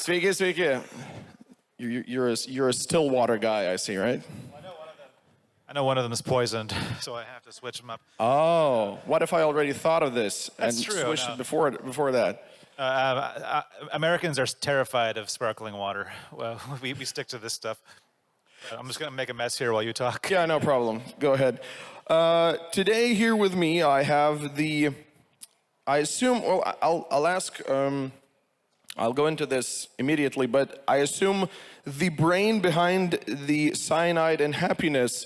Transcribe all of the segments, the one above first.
Sveiki, sveiki. You're a Stillwater guy, I see, right? I know one of them is poisoned, so I have to switch them up. Oh, what if I already thought of this and switched it before that? Americans are terrified of sparkling water. Well, we stick to this stuff. I'm just going to make a mess here while you talk. Yeah, no problem. Go ahead. Today here with me, I have I assume, well, I'll ask, I'll go into this immediately, but I assume the brain behind the Cyanide and Happiness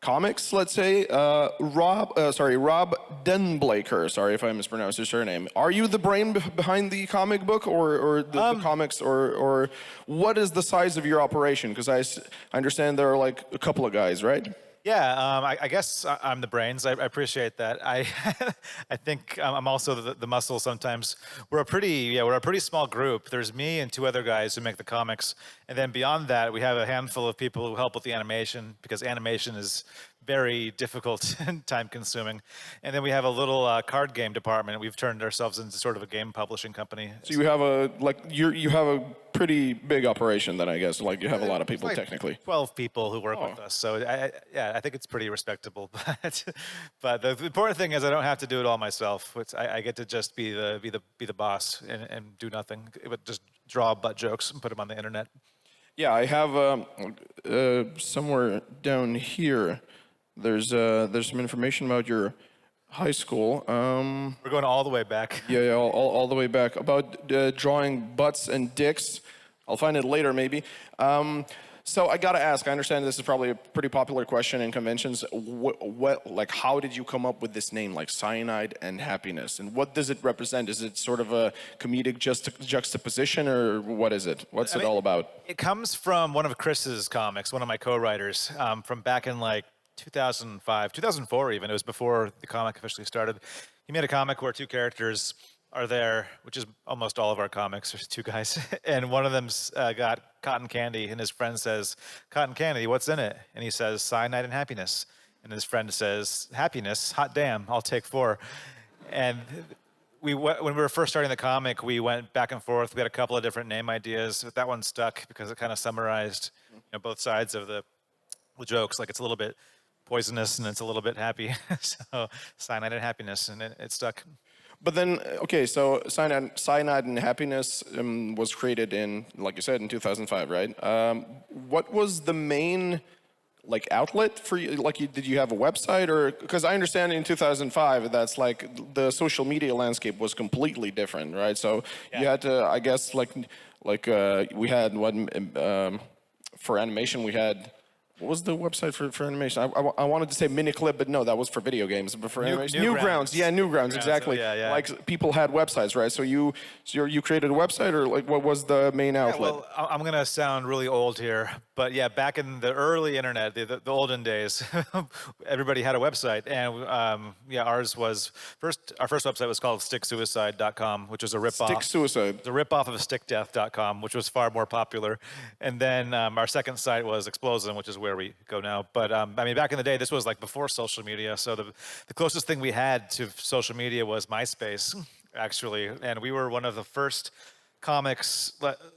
comics, let's say, Rob Denbleyker. Sorry if I mispronounced his surname. Are you the brain behind the comic book, or the comics, or what is the size of your operation? Because I understand there are like a couple of guys, right? Yeah, I guess I'm the brains. I appreciate that. I think I'm also the muscle sometimes. We're a pretty small group. There's me and two other guys who make the comics, and then beyond that, we have a handful of people who help with the animation, because animation is very difficult and time-consuming. And then we have a little card game department. We've turned ourselves into sort of a game publishing company. So you have you have a pretty big operation then, I guess. Like you have a lot of people, like technically. 12 people who work with us. So I think it's pretty respectable. But the important thing is I don't have to do it all myself. I get to just be the boss and do nothing, but just draw butt jokes and put them on the internet. Yeah, I have somewhere down here. There's some information about your high school. We're going all the way back. Yeah, all the way back, about drawing butts and dicks. I'll find it later, maybe. So I gotta ask. I understand this is probably a pretty popular question in conventions. How did you come up with this name, like Cyanide and Happiness, and what does it represent? Is it sort of a comedic juxtaposition, or what is it? What's it all about? It comes from one of Chris's comics, one of my co-writers, from back in like 2005, 2004 even. It was before the comic officially started. He made a comic where two characters are there, which is almost all of our comics. There's two guys. And one of them's got cotton candy, and his friend says, "Cotton candy, what's in it?" And he says, "Cyanide and Happiness." And his friend says, "Happiness? Hot damn, I'll take 4. And when we were first starting the comic, we went back and forth. We had a couple of different name ideas, but that one stuck because it kind of summarized both sides of the jokes. Like, it's a little bit poisonous and it's a little bit happy. So Cyanide and Happiness, and it stuck. But then, okay, so Cyanide and Happiness was created in, like you said, in 2005, right? What was the main outlet for you? Did you have a website, or because I understand in 2005 that's like the social media landscape was completely different, right? So you had to, I guess, we had for animation we had. What was the website for animation? I wanted to say Miniclip, but no, that was for video games. But for animation, Newgrounds. Yeah, Newgrounds, exactly. Yeah. Like, people had websites, right? So you created a website, or what was the main outlet? Well, I'm going to sound really old here, but yeah, back in the early internet, the olden days, everybody had a website, and ours was our first website was called sticksuicide.com, which was a ripoff. Stick Suicide. The ripoff of stickdeath.com, which was far more popular. And then our second site was Explosion, which is where we go now. But back in the day, this was like before social media. So the closest thing we had to social media was MySpace, actually. And we were one of the first comics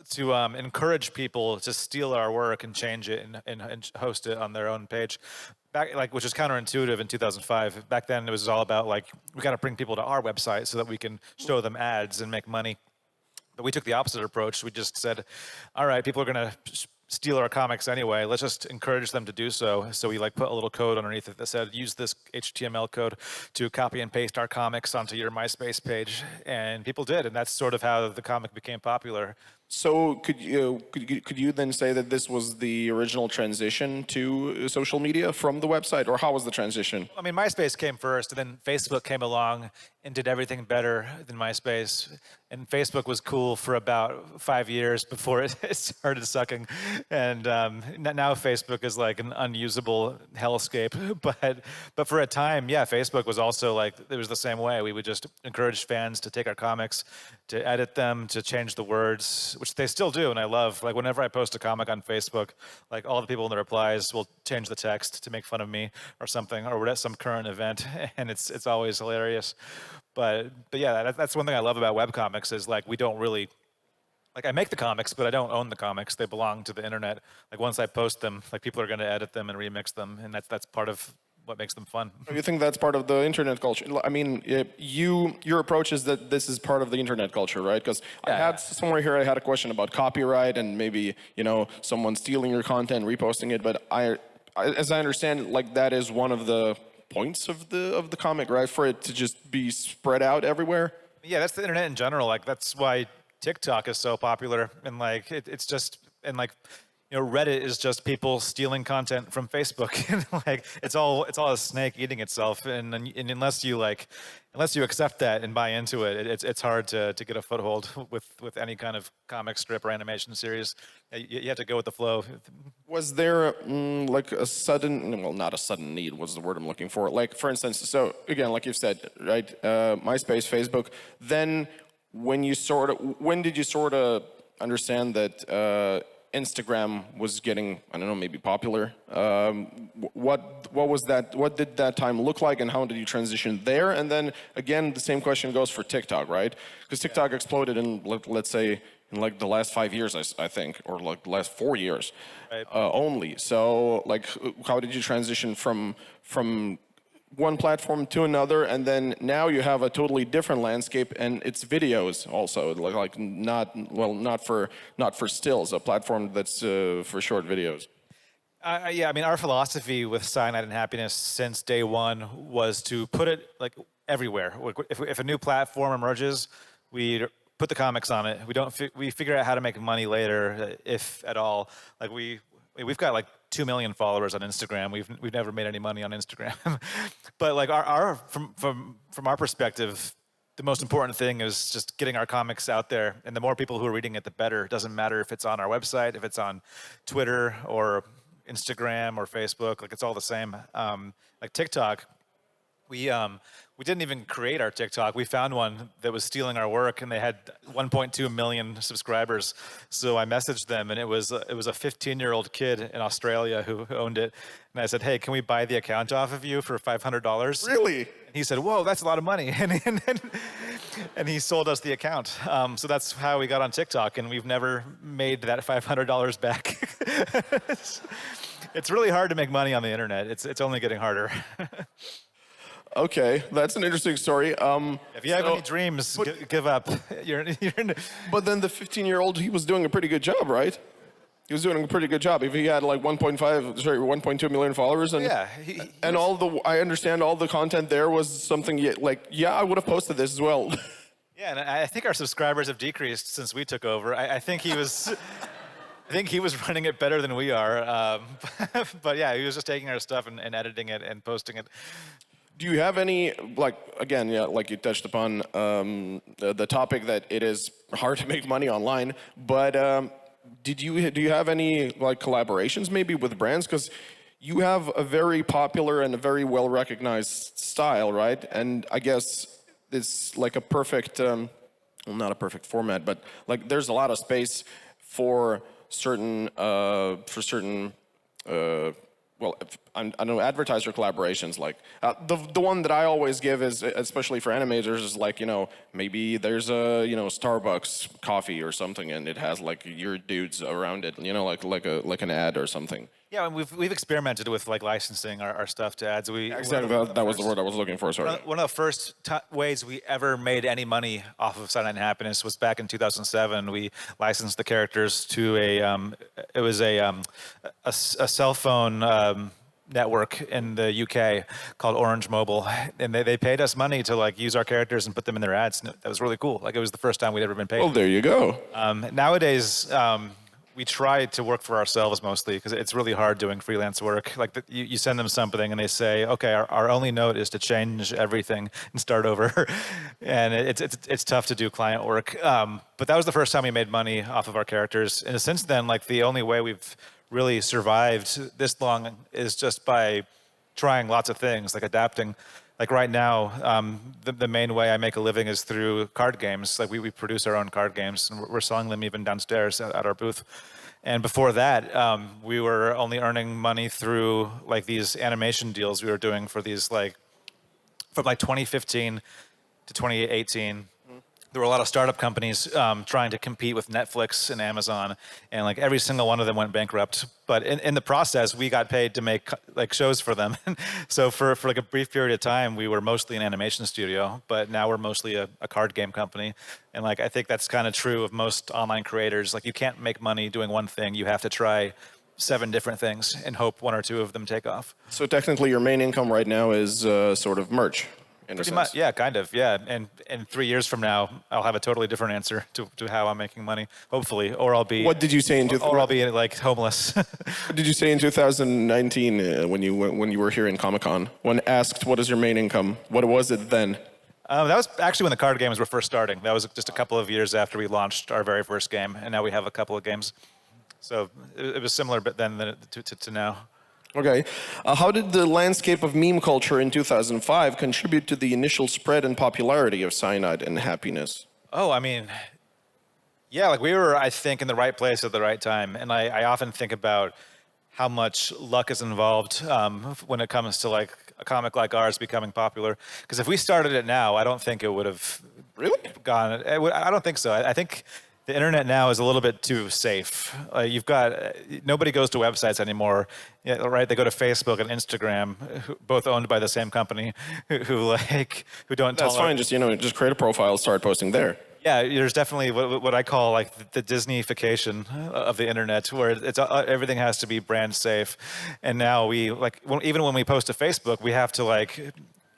to encourage people to steal our work and change it and host it on their own page. Which is counterintuitive in 2005. Back then, it was all about we got to bring people to our website so that we can show them ads and make money. But we took the opposite approach. We just said, all right, people are going to steal our comics anyway. Let's just encourage them to do so. So we put a little code underneath it that said, use this HTML code to copy and paste our comics onto your MySpace page. And people did, and that's sort of how the comic became popular. So could you then say that this was the original transition to social media from the website, or how was the transition? I mean, MySpace came first, and then Facebook came along and did everything better than MySpace. And Facebook was cool for about 5 years before it started sucking. And now Facebook is like an unusable hellscape. But for a time, yeah, Facebook was also it was the same way. We would just encourage fans to take our comics, to edit them, to change the words, which they still do, and I love. Whenever I post a comic on Facebook, all the people in the replies will change the text to make fun of me or something, or we're at some current event, and it's always hilarious. But yeah, that's one thing I love about webcomics is we don't really like I make the comics, but I don't own the comics. They belong to the internet. Like once I post them, like people are going to edit them and remix them, and that's part of what makes them fun. You think that's part of the internet culture? I mean, your approach is that this is part of the internet culture, right? Because I had somewhere here, I had a question about copyright and maybe someone stealing your content, reposting it. But as I understand, like that is one of the points of the comic, right? For it to just be spread out everywhere. Yeah, that's the internet in general. Like that's why TikTok is so popular, and like it's just Reddit is just people stealing content from Facebook, and like it's all a snake eating itself. And unless you accept that and buy into it, it's hard to get a foothold with any kind of comic strip or animation series. You have to go with the flow. Was there like a sudden, well, not a sudden need was the word I'm looking for. Like for instance, so again, like you've said, right? MySpace, Facebook. Then when did you sort of understand that? Instagram was getting, I don't know, maybe popular. What was that? What did that time look like, and how did you transition there? And then again, the same question goes for TikTok, right? Because TikTok exploded in, let's say, in like the last 5 years, I think, or like the last 4 years only. So, like, how did you transition from one platform to another, and then now you have a totally different landscape, and it's videos also, like not for stills, a platform that's for short videos. Yeah, I mean, our philosophy with Cyanide Happiness since day one was to put it like everywhere. If a new platform emerges, we put the comics on it. We figure out how to make money later, if at all. Like we've got like 2 million followers on Instagram. We've never made any money on Instagram. But like from our perspective, the most important thing is just getting our comics out there, and the more people who are reading it, the better. It doesn't matter if it's on our website, if it's on Twitter or Instagram or Facebook, like it's all the same. Like TikTok, we didn't even create our TikTok. We found one that was stealing our work, and they had 1.2 million subscribers. So I messaged them, and it was a 15-year-old kid in Australia who owned it. And I said, "Hey, can we buy the account off of you for $500?" Really? And he said, "Whoa, that's a lot of money." And he sold us the account. So that's how we got on TikTok, and we've never made that $500 back. It's really hard to make money on the internet. It's only getting harder. Okay, that's an interesting story. If you have any dreams, give up. But then the 15-year-old, he was doing a pretty good job, right? He was doing a pretty good job. If he had like 1.2 million followers, and I understand all the content there was something I would have posted this as well. Yeah, and I think our subscribers have decreased since we took over. I think he was. I think he was running it better than we are. But yeah, he was just taking our stuff and editing it and posting it. Do you have any, like you touched upon the topic that it is hard to make money online, but do you have any like collaborations maybe with brands? Because you have a very popular and a very well-recognized style, right? And I guess it's like a perfect, not a perfect format, but like there's a lot of space for certain I don't know, advertiser collaborations. Like the one that I always give is, especially for animators, is like maybe there's a Starbucks coffee or something, and it has like your dudes around it, like an ad or something. Yeah, and we've experimented with like licensing our stuff to ads. Exactly, that was the word I was looking for. Sorry. One of the first ways we ever made any money off of Cyanide Happiness was back in 2007. We licensed the characters to a cell phone network in the UK called Orange Mobile, and they paid us money to like use our characters and put them in their ads. And that was really cool. Like it was the first time we'd ever been paid. Well, there you go. Nowadays, we try to work for ourselves mostly because it's really hard doing freelance work. Like you send them something and they say, okay, our only note is to change everything and start over. And it's tough to do client work. But that was the first time we made money off of our characters. And since then, like the only way we've really survived this long is just by trying lots of things, like adapting. Like right now, the main way I make a living is through card games. Like we produce our own card games, and we're selling them even downstairs at our booth. And before that, we were only earning money through like these animation deals we were doing for these from 2015 to 2018. there were a lot of startup companies trying to compete with Netflix and Amazon, and like every single one of them went bankrupt. But in the process, we got paid to make like shows for them. So for like a brief period of time, we were mostly an animation studio, but now we're mostly a card game company. And like I think that's kind of true of most online creators. Like you can't make money doing one thing; you have to try 7 different things and hope 1 or 2 of them take off. So technically, your main income right now is sort of merch. Pretty much, yeah, kind of, yeah. And 3 years from now, I'll have a totally different answer to how I'm making money, hopefully, or I'll be. What did you say in? Or I'll be like homeless. What did you say in 2019 when you were here in Comic Con? When asked what is your main income, what was it then? That was actually when the card games were first starting. That was just a couple of years after we launched our very first game, and now we have a couple of games. So it was similar, but then to now. Okay. How did the landscape of meme culture in 2005 contribute to the initial spread and popularity of Cyanide and Happiness? Oh, I mean, yeah, like we were, I think, in the right place at the right time. And I often think about how much luck is involved when it comes to like a comic like ours becoming popular. Because if we started it now, I don't think it would have really gone. I don't think so. I think the internet now is a little bit too safe. You've got, nobody goes to websites anymore, right? They go to Facebook and Instagram, both owned by the same company, who don't. That's fine. Just create a profile, start posting there. Yeah, there's definitely what I call like the Disneyfication of the internet, where it's everything has to be brand safe. And now even when we post to Facebook, we have to like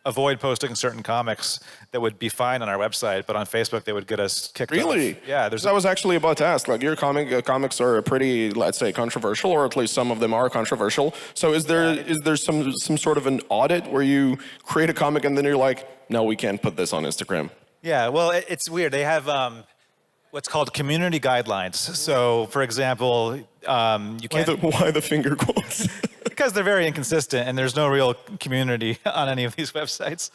avoid posting certain comics that would be fine on our website, but on Facebook they would get us kicked off. Really? Yeah. I was actually about to ask. Like your comics are pretty, let's say, controversial, or at least some of them are controversial. So is there some sort of an audit where you create a comic and then you're like, no, we can't put this on Instagram? Yeah. Well, it's weird. They have what's called community guidelines. So, for example, you can't. Why the finger quotes? Because they're very inconsistent and there's no real community on any of these websites.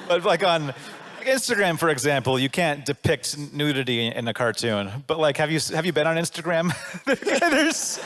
But like on Instagram, for example, you can't depict nudity in a cartoon. But like, have you been on Instagram? There's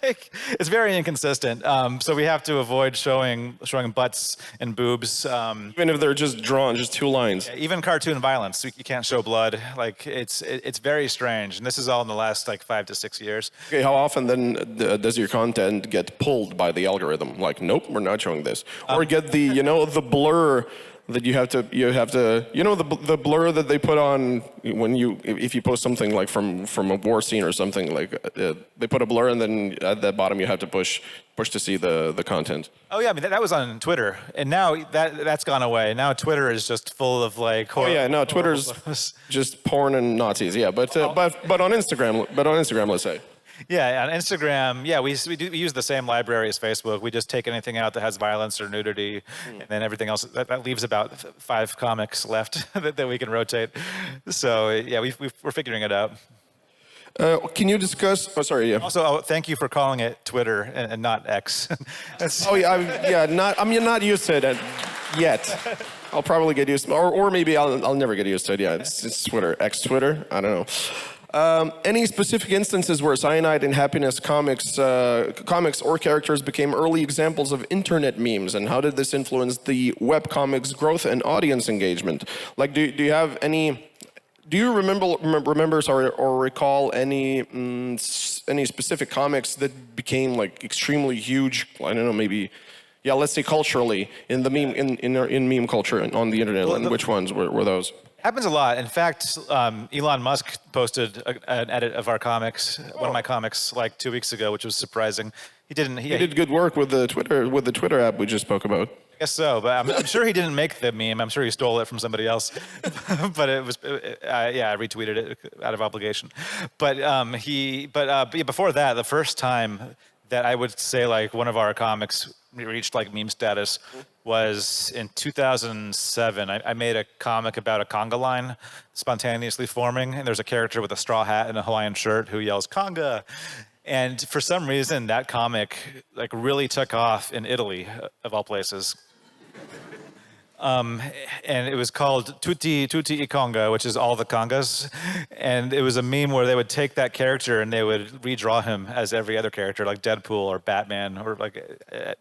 like, it's very inconsistent. So we have to avoid showing butts and boobs. Even if they're just drawn, just 2 lines. Yeah, even cartoon violence, you can't show blood. Like it's very strange. And this is all in the last like 5 to 6 years. Okay, how often then does your content get pulled by the algorithm? Like, nope, we're not showing this. Or get the the blur that you have to the blur that they put on if you post something like from a war scene or something, like they put a blur and then at the bottom you have to push to see the content. Oh yeah, I mean that was on Twitter, and now that's gone away. Now Twitter is just full of like horror. Oh yeah, no, Twitter's just porn and Nazis. Yeah, but on Instagram, let's say. Yeah, on Instagram, yeah, we use the same library as Facebook. We just take anything out that has violence or nudity, and then everything else, that leaves about 5 comics left that we can rotate. So yeah, we're figuring it out. Can you discuss? Oh, sorry. Yeah. Also, thank you for calling it Twitter and not X. Oh yeah, I'm not used to it yet. I'll probably get used to it, or maybe I'll never get used to it. Yeah, it's Twitter, X Twitter. I don't know. Any specific instances where Cyanide and Happiness comics or characters became early examples of internet memes, and how did this influence the webcomics growth and audience engagement? Like, do you have any? Do you remember or recall any specific comics that became like extremely huge? I don't know, maybe. Yeah, let's say culturally in the meme in meme culture and on the internet. And which ones were those? Happens a lot. In fact, Elon Musk posted an edit of our comics, one of my comics, like 2 weeks ago, which was surprising. He did good work with the Twitter app we just spoke about. I guess so, but I'm sure he didn't make the meme. I'm sure he stole it from somebody else. But it was, I retweeted it out of obligation. But before that, the first time that I would say like one of our comics reached like meme status was in 2007. I made a comic about a conga line spontaneously forming, and there's a character with a straw hat and a Hawaiian shirt who yells conga. And for some reason, that comic like really took off in Italy, of all places. And it was called Tutti i Conga, which is all the congas. And it was a meme where they would take that character and they would redraw him as every other character, like Deadpool or Batman, or like.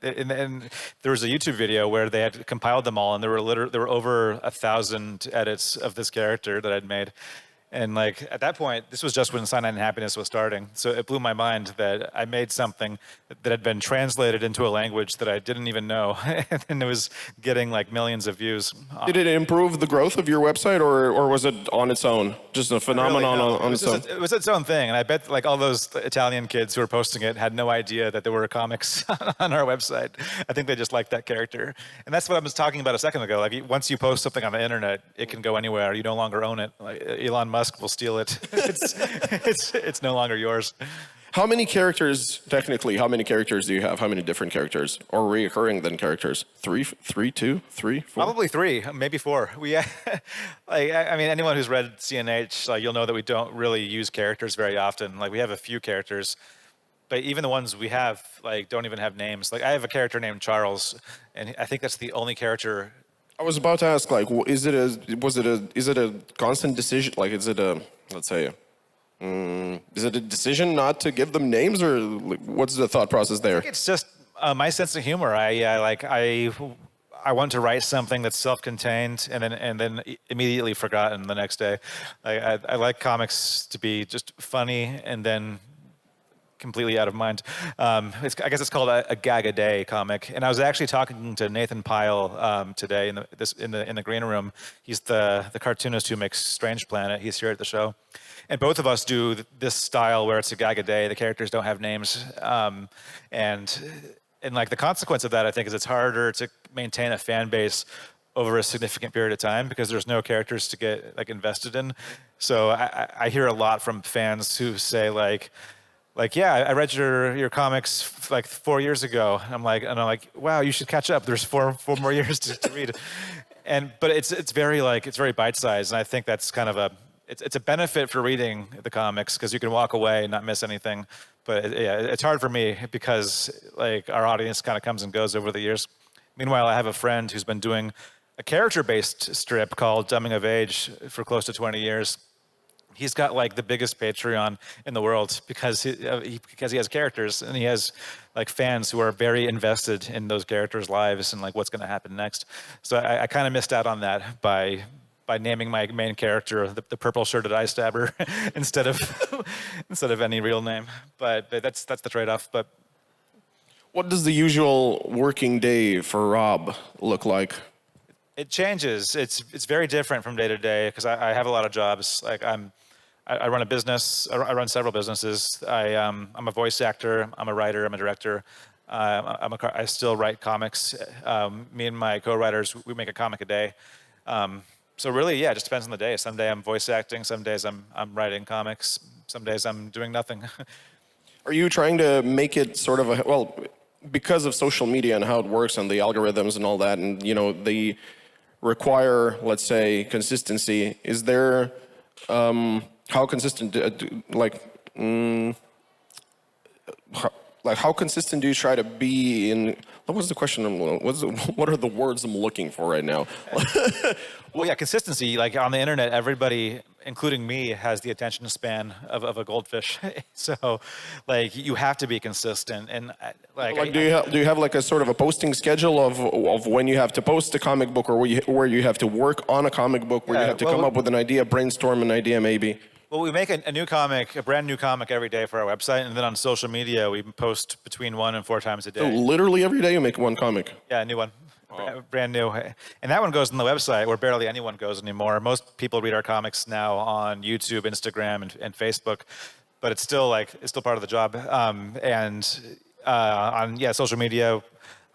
And there was a YouTube video where they had compiled them all, and there were over 1,000 edits of this character that I'd made. And like at that point, this was just when Cyanide Happiness was starting. So it blew my mind that I made something that had been translated into a language that I didn't even know. And it was getting like millions of views. Did it improve the growth of your website, or was it on its own? Just a phenomenon Really, no. on its own? It was its own thing. And I bet like all those Italian kids who were posting it had no idea that there were comics on our website. I think they just liked that character. And that's what I was talking about a second ago. Like once you post something on the internet, it can go anywhere. You no longer own it. Like Elon Musk will steal it. It's no longer yours. How many characters, technically, how many characters do you have? How many different characters? Or reoccurring then characters? Three, two, three, four? Probably 3, maybe 4. We, I mean, anyone who's read CNH, like, you'll know that we don't really use characters very often. Like, we have a few characters, but even the ones we have, like, don't even have names. Like, I have a character named Charles, and I think that's the only character. I was about to ask, like, is it a constant decision? Like, is it a, let's say, is it a decision not to give them names, or like, what's the thought process there? I think it's just my sense of humor. I want to write something that's self-contained and then immediately forgotten the next day. I like comics to be just funny and then completely out of mind. I guess it's called a gag a day comic. And I was actually talking to Nathan Pyle today in the green room. He's the cartoonist who makes Strange Planet. He's here at the show. And both of us do this style where it's a gag a day. The characters don't have names. And like the consequence of that, I think, is it's harder to maintain a fan base over a significant period of time because there's no characters to get like invested in. So I hear a lot from fans who say like, yeah, I read your comics like 4 years ago. I'm like, wow, you should catch up. There's four more years to read. But it's very bite-sized, and I think that's kind of it's a benefit for reading the comics because you can walk away and not miss anything. But it's hard for me because like our audience kind of comes and goes over the years. Meanwhile, I have a friend who's been doing a character-based strip called Dumbing of Age for close to 20 years. He's got like the biggest Patreon in the world because he has characters and he has like fans who are very invested in those characters' lives and like what's going to happen next. So I kind of missed out on that by naming my main character the purple-shirted eye stabber instead of any real name. But that's the trade-off. But what does the usual working day for Rob look like? It changes. It's very different from day to day because I have a lot of jobs. Like I run a business. I run several businesses. I'm a voice actor. I'm a writer. I'm a director. I still write comics. Me and my co-writers, we make a comic a day. So really, yeah, it just depends on the day. Some day I'm voice acting. Some days I'm writing comics. Some days I'm doing nothing. Are you trying to make it sort of because of social media and how it works and the algorithms and all that, and they require, let's say, consistency. Is there how consistent how consistent do you try to be in? What was the question? What are the words I'm looking for right now? Well, yeah, consistency. Like on the internet, everybody, including me, has the attention span of a goldfish. So, like, you have to be consistent. And do you have like a sort of a posting schedule of when you have to post a comic book, or where you have to work on a comic book, where you have to come up with an idea, brainstorm an idea, maybe? Well, we make a brand new comic every day for our website, and then on social media, we post between 1 and 4 times a day. So literally every day you make one comic? Yeah, a new one. Brand new. And that one goes on the website where barely anyone goes anymore. Most people read our comics now on YouTube, Instagram, and Facebook, but it's still part of the job. On social media,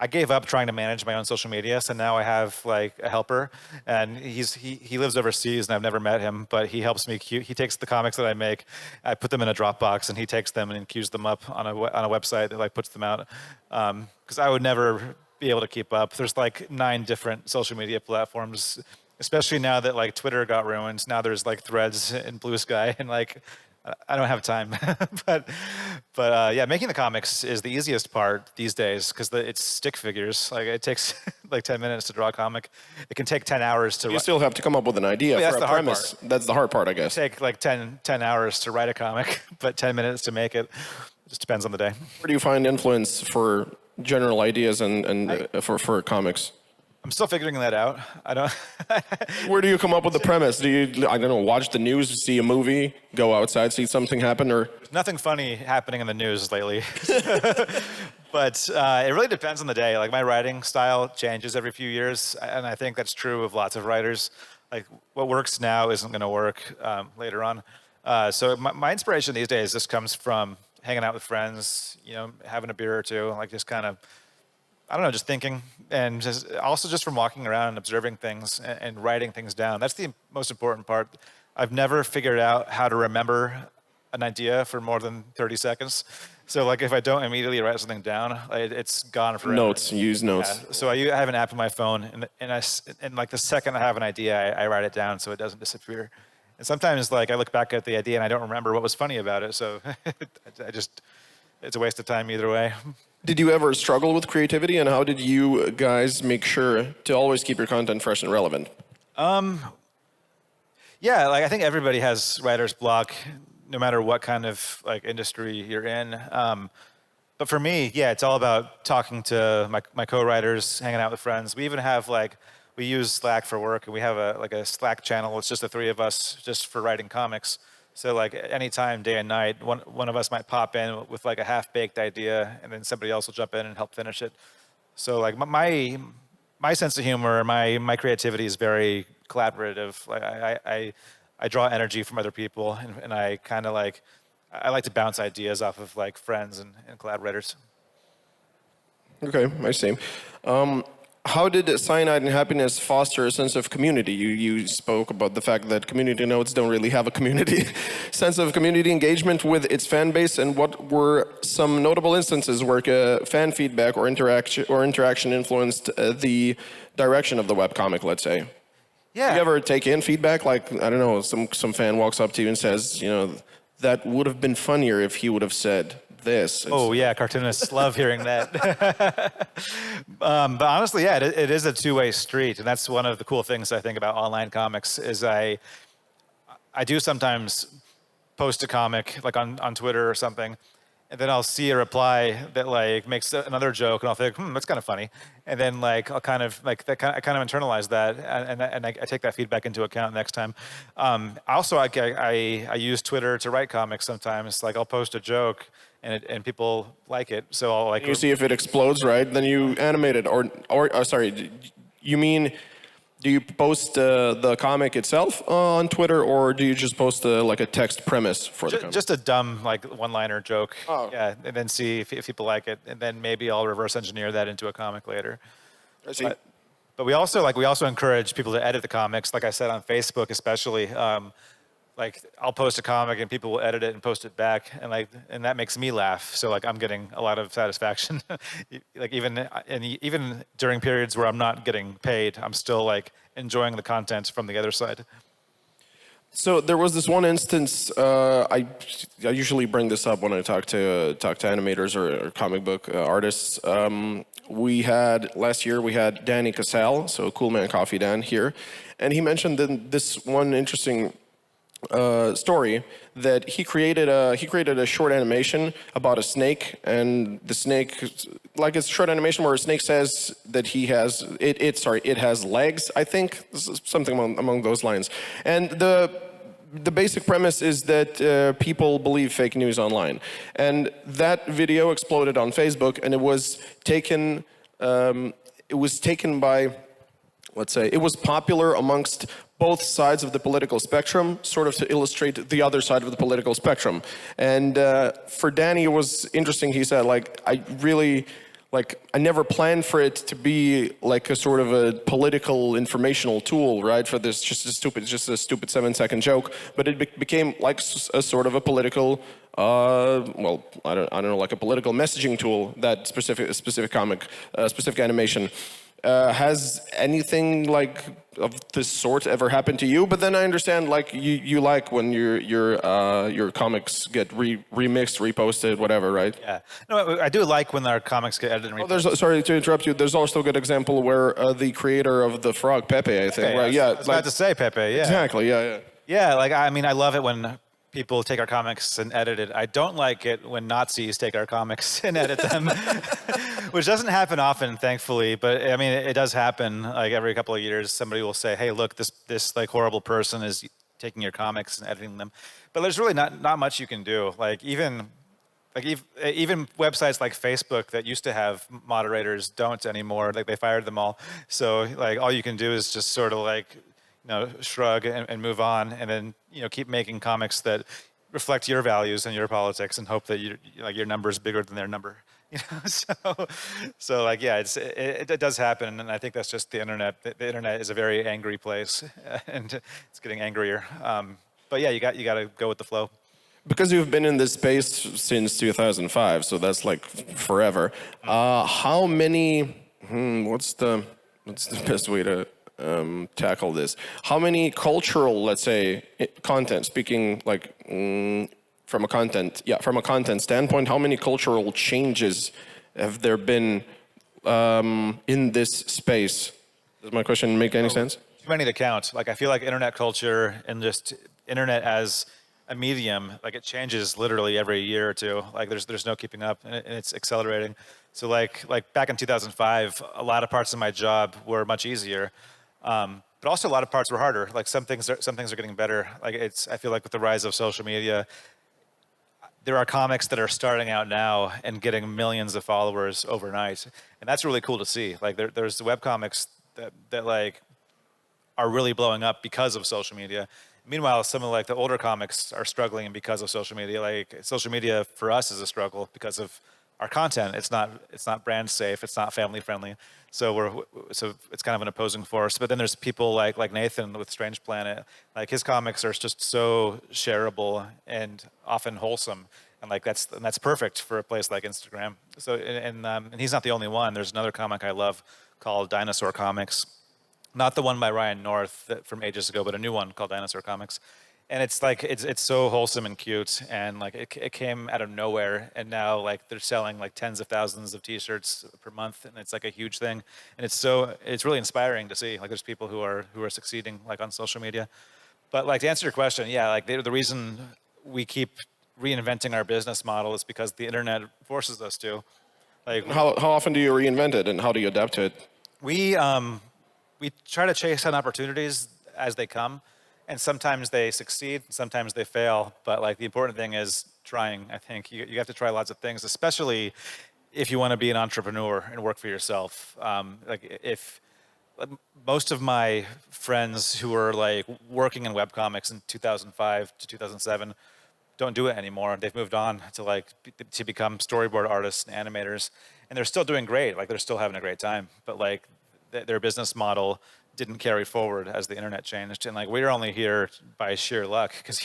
I gave up trying to manage my own social media, so now I have like a helper, and he lives overseas, and I've never met him, but he helps me. He takes the comics that I make, I put them in a Dropbox, and he takes them and queues them up on a website that like puts them out, because I would never be able to keep up. There's like 9 different social media platforms, especially now that like Twitter got ruined. Now there's like Threads and Blue Sky, and like I don't have time. but yeah, making the comics is the easiest part these days because it's stick figures. Like it takes like 10 minutes to draw a comic. It can take 10 hours to. You still have to come up with an idea for a premise. That's the hard part, I guess. It take like 10 hours to write a comic, but 10 minutes to make it. Just depends on the day. Where do you find influence for general ideas and for comics? I'm still figuring that out. I don't. Where do you come up with the premise? Do you, I don't know, watch the news, see a movie, go outside, see something happen, or? There's nothing funny happening in the news lately. But it really depends on the day. Like my writing style changes every few years, and I think that's true of lots of writers. Like what works now isn't going to work later on. So my inspiration these days just comes from hanging out with friends, you know, having a beer or two, like just kind of, I don't know, just thinking, and just from walking around and observing things and writing things down. That's the most important part. I've never figured out how to remember an idea for more than 30 seconds. So like if I don't immediately write something down, it's gone forever. Notes, use notes. Yeah. So I have an app on my phone, and like the second I have an idea, I write it down so it doesn't disappear. And sometimes like I look back at the idea and I don't remember what was funny about it. So it's a waste of time either way. Did you ever struggle with creativity, and how did you guys make sure to always keep your content fresh and relevant? Yeah, like I think everybody has writer's block, no matter what kind of like industry you're in. But for me, yeah, it's all about talking to my co-writers, hanging out with friends. We even have we use Slack for work, and we have a Slack channel. It's just the three of us, just for writing comics. So like anytime, day and night, one of us might pop in with like a half-baked idea, and then somebody else will jump in and help finish it. So like my sense of humor, my creativity is very collaborative. Like I draw energy from other people, and I kind of I like to bounce ideas off of like friends and collaborators. Okay, I see. How did Cyanide Happiness foster a sense of community? You spoke about the fact that community notes don't really have a community sense of community engagement with its fan base, and what were some notable instances where fan feedback or interaction influenced the direction of the webcomic, let's say? Yeah. Do you ever take in feedback? Like, I don't know, some fan walks up to you and says, you know, that would have been funnier if he would have said this. Oh yeah, cartoonists love hearing that. But honestly, yeah, it is a two-way street, and that's one of the cool things I think about online comics is I do sometimes post a comic like on Twitter or something, and then I'll see a reply that like makes another joke, and I'll think, that's kind of funny, and then like I'll kind of I kind of internalize that, and I take that feedback into account next time. Also, I use Twitter to write comics sometimes. Like I'll post a joke, and people like it, so I'll like. You see if it explodes, right? Then you animate it, or sorry, you mean, do you post the comic itself on Twitter, or do you just post like a text premise for the comic? Just a dumb like one-liner joke, oh. Yeah, and then see if people like it, and then maybe I'll reverse engineer that into a comic later. I see. But we also encourage people to edit the comics, like I said on Facebook especially. Like I'll post a comic and people will edit it and post it back, and that makes me laugh. So like I'm getting a lot of satisfaction. Like even during periods where I'm not getting paid, I'm still like enjoying the content from the other side. So there was this one instance. I usually bring this up when I talk to animators or comic book artists. Last year we had Danny Cassell, so Cool Man Coffee Dan here, and he mentioned this one interesting story that he created a short animation about a snake, and the snake, like it's a short animation where a snake says that it has legs, I think, something among those lines. And the basic premise is that people believe fake news online, and that video exploded on Facebook, and it was taken by, let's say, it was popular amongst both sides of the political spectrum, sort of to illustrate the other side of the political spectrum. And for Danny, it was interesting. He said, I never planned for it to be like a sort of a political informational tool, right? For this, just a stupid 7-second joke, but it became like a sort of a political, I don't know, like a political messaging tool. That specific comic, specific animation. Has anything like of this sort ever happened to you? But then I understand, like you like when your comics get remixed, reposted, whatever, right? Yeah. No, I do like when our comics get edited and reposted. Sorry to interrupt you. There's also a good example where the creator of the frog, Pepe, I think, right? I was about to say Pepe. Yeah. Exactly. Yeah. Yeah, like I mean, I love it when people take our comics and edit it. I don't like it when Nazis take our comics and edit them, which doesn't happen often, thankfully. But I mean, it does happen. Like every couple of years, somebody will say, "Hey, look, this like horrible person is taking your comics and editing them." But there's really not much you can do. Even websites like Facebook that used to have moderators don't anymore. Like they fired them all. So like all you can do is just sort of like, shrug and move on, and then keep making comics that reflect your values and your politics, and hope that your number is bigger than their number. So like yeah, it does happen, and I think that's just the internet. The internet is a very angry place, and it's getting angrier. But yeah, you got to go with the flow. Because you've been in this space since 2005, so that's like forever. How many? What's the best way to tackle this? How many cultural, let's say, content? Speaking like from a content standpoint, how many cultural changes have there been in this space? Does my question make any sense? Too many to count. Like I feel like internet culture and just internet as a medium, like it changes literally every year or two. Like there's no keeping up, and it's accelerating. So like back in 2005, a lot of parts of my job were much easier, but also a lot of parts were harder. Like some things are getting better. Like I feel like with the rise of social media, there are comics that are starting out now and getting millions of followers overnight, and that's really cool to see. Like there's the webcomics that like are really blowing up because of social media. Meanwhile, some of like the older comics are struggling because of social media. Like social media for us is a struggle because of our content. It's not brand safe. It's not family friendly. So it's kind of an opposing force. But then there's people like Nathan with Strange Planet. Like his comics are just so shareable and often wholesome, and like that's perfect for a place like Instagram. So and he's not the only one. There's another comic I love called Dinosaur Comics. Not the one by Ryan North from ages ago, but a new one called Dinosaur Comics. And it's like, it's so wholesome and cute. And like, it came out of nowhere. And now like they're selling like tens of thousands of t-shirts per month. And it's like a huge thing. And it's really inspiring to see. Like there's people who are succeeding like on social media. But like to answer your question, yeah, like the reason we keep reinventing our business model is because the internet forces us to. Like how often do you reinvent it, and how do you adapt to it? We try to chase down opportunities as they come, and sometimes they succeed, sometimes they fail. But like the important thing is trying. I think you have to try lots of things, especially if you want to be an entrepreneur and work for yourself. If most of my friends who were like working in webcomics in 2005 to 2007 don't do it anymore. They've moved on to become storyboard artists and animators, and they're still doing great. Like they're still having a great time, but like their business model didn't carry forward as the internet changed. And like we're only here by sheer luck because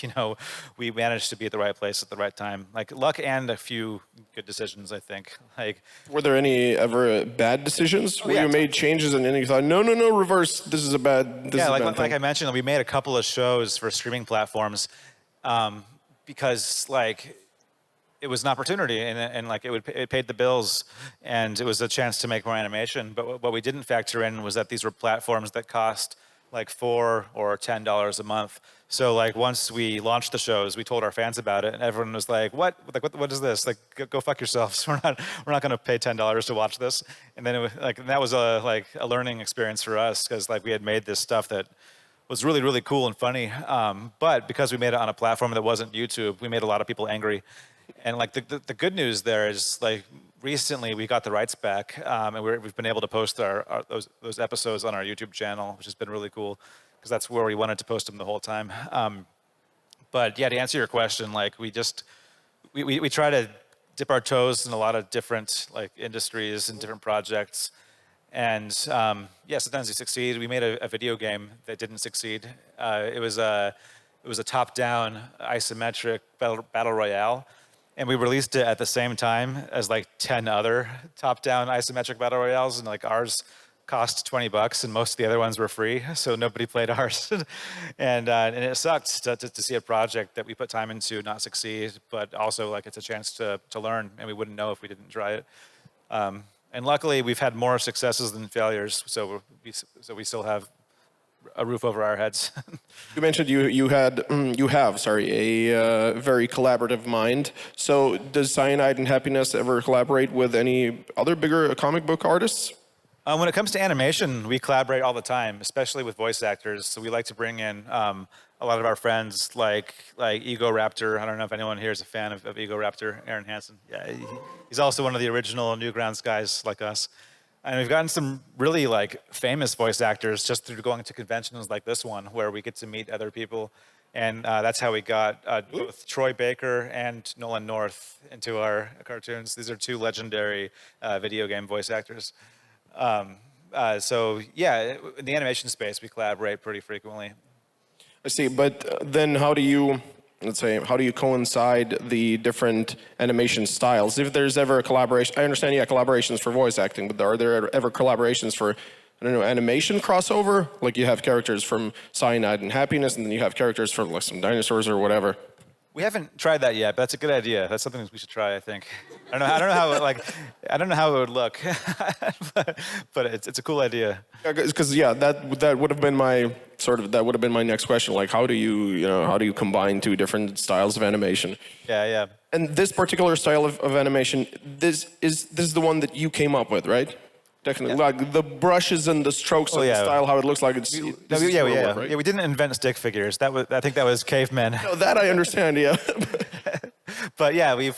we managed to be at the right place at the right time. Like luck and a few good decisions, I think. Like were there any ever bad decisions where you made changes and then you thought, no, reverse, this is a bad like I mentioned, we made a couple of shows for streaming platforms because like it was an opportunity, and like it paid the bills, and it was a chance to make more animation. But what we didn't factor in was that these were platforms that cost like $4 or $10 a month. So like once we launched the shows, we told our fans about it, and everyone was like, "What? Like what is this? Like go fuck yourselves. We're not going to pay $10 to watch this." And then it was like that was a learning experience for us because like we had made this stuff that was really, really cool and funny. But because we made it on a platform that wasn't YouTube, we made a lot of people angry. And like the good news there is like recently we got the rights back, and we've been able to post those episodes on our YouTube channel, which has been really cool because that's where we wanted to post them the whole time. But yeah, to answer your question, like we try to dip our toes in a lot of different like industries and different projects. And yeah, sometimes we succeed. We made a video game that didn't succeed. It was a top-down isometric battle royale. And we released it at the same time as like 10 other top-down isometric battle royales, and like ours cost $20 and most of the other ones were free, so nobody played ours. And it sucked to see a project that we put time into not succeed, but also like it's a chance to learn, and we wouldn't know if we didn't try it. And luckily, we've had more successes than failures, so we still have a roof over our heads. You mentioned you have a very collaborative mind. So does Cyanide and Happiness ever collaborate with any other bigger comic book artists? When it comes to animation, we collaborate all the time, especially with voice actors. So we like to bring in a lot of our friends, like Ego Raptor. I don't know if anyone here is a fan of Ego Raptor, Aaron Hansen. Yeah, he's also one of the original Newgrounds guys like us. And we've gotten some really like famous voice actors just through going to conventions like this one, where we get to meet other people. And that's how we got both Troy Baker and Nolan North into our cartoons. These are two legendary video game voice actors. So yeah, in the animation space, we collaborate pretty frequently. I see, but then how do you coincide the different animation styles? If there's ever a collaboration, I understand, yeah, collaborations for voice acting, but are there ever collaborations for, I don't know, animation crossover? Like you have characters from Cyanide and Happiness, and then you have characters from like some dinosaurs or whatever. We haven't tried that yet, but that's a good idea. That's something we should try, I think. I don't know how it would look, but it's a cool idea. Because that would have been my next question. Like, how do you combine two different styles of animation? Yeah. And this particular style of animation, this is the one that you came up with, right? Definitely, yeah. Like the brushes and the strokes and the style, how it looks like. Right? We didn't invent stick figures. I think that was cavemen. No, that I understand. Yeah. But yeah,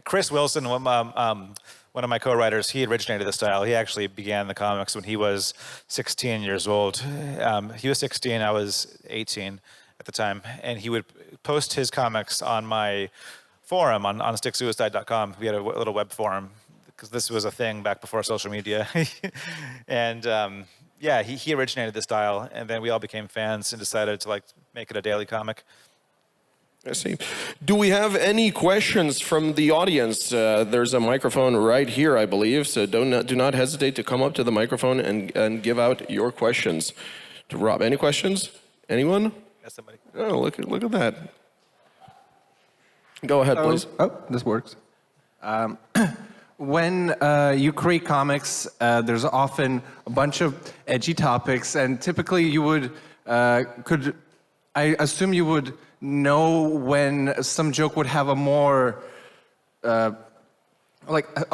Chris Wilson, one of my co-writers, he originated the style. He actually began the comics when he was 16 years old. He was 16, I was 18 at the time, and he would post his comics on my forum on sticksuicide.com. We had a little web forum, because this was a thing back before social media. And yeah, he originated the style, and then we all became fans and decided to like make it a daily comic. I see. Do we have any questions from the audience? There's a microphone right here, I believe, so do not hesitate to come up to the microphone and give out your questions to Rob. Any questions? Anyone? Yes, somebody. Oh, look at that. Go ahead, please. Oh, this works. When you create comics, there's often a bunch of edgy topics, and typically you would, I assume you would know when some joke would have a more,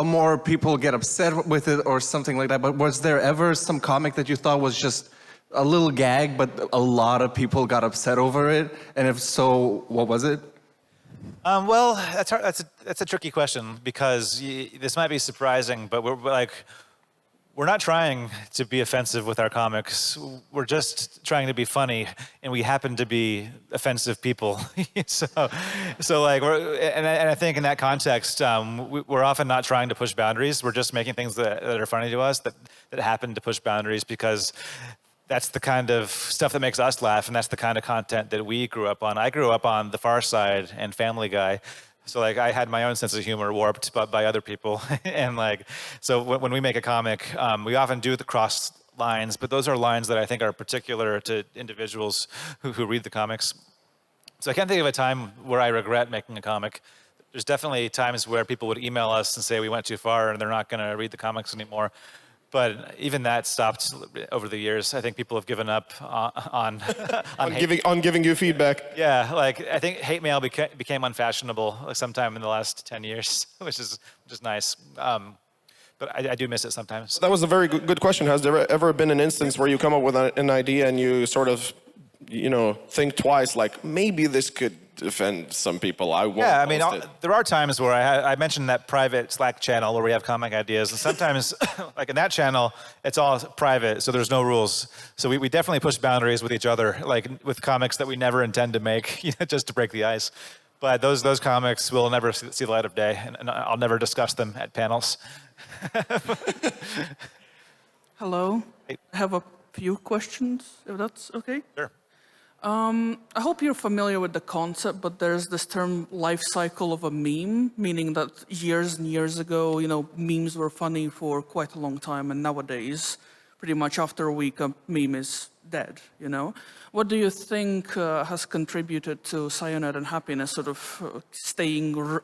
more people get upset with it or something like that, but was there ever some comic that you thought was just a little gag, but a lot of people got upset over it? And if so, what was it? Well, that's hard. That's a tricky question, because this might be surprising, but we're not trying to be offensive with our comics. We're just trying to be funny, and we happen to be offensive people. so I think in that context, we're often not trying to push boundaries. We're just making things that are funny to us that happen to push boundaries, because that's the kind of stuff that makes us laugh, and that's the kind of content that we grew up on. I grew up on The Far Side and Family Guy. So I had my own sense of humor warped by other people. And so when we make a comic, we often do the cross lines, but those are lines that I think are particular to individuals who read the comics. So I can't think of a time where I regret making a comic. There's definitely times where people would email us and say we went too far and they're not going to read the comics anymore. But even that stopped over the years. I think people have given up on giving you feedback. Yeah, I think hate mail became unfashionable sometime in the last 10 years, which is nice. But I do miss it sometimes. That was a very good question. Has there ever been an instance where you come up with an idea and you sort of, think twice, like maybe this could offend some people? I won't. Yeah, I mean, there are times where I mentioned that private Slack channel where we have comic ideas, and sometimes, like in that channel, it's all private, so there's no rules. So we definitely push boundaries with each other, like with comics that we never intend to make, just to break the ice. But those comics will never see the light of day, and I'll never discuss them at panels. Hello. I have a few questions, if that's okay. Sure. I hope you're familiar with the concept, but there's this term life cycle of a meme, meaning that years and years ago, memes were funny for quite a long time, and nowadays, pretty much after a week a meme is dead, you know? What do you think has contributed to Cyanide Happiness sort of staying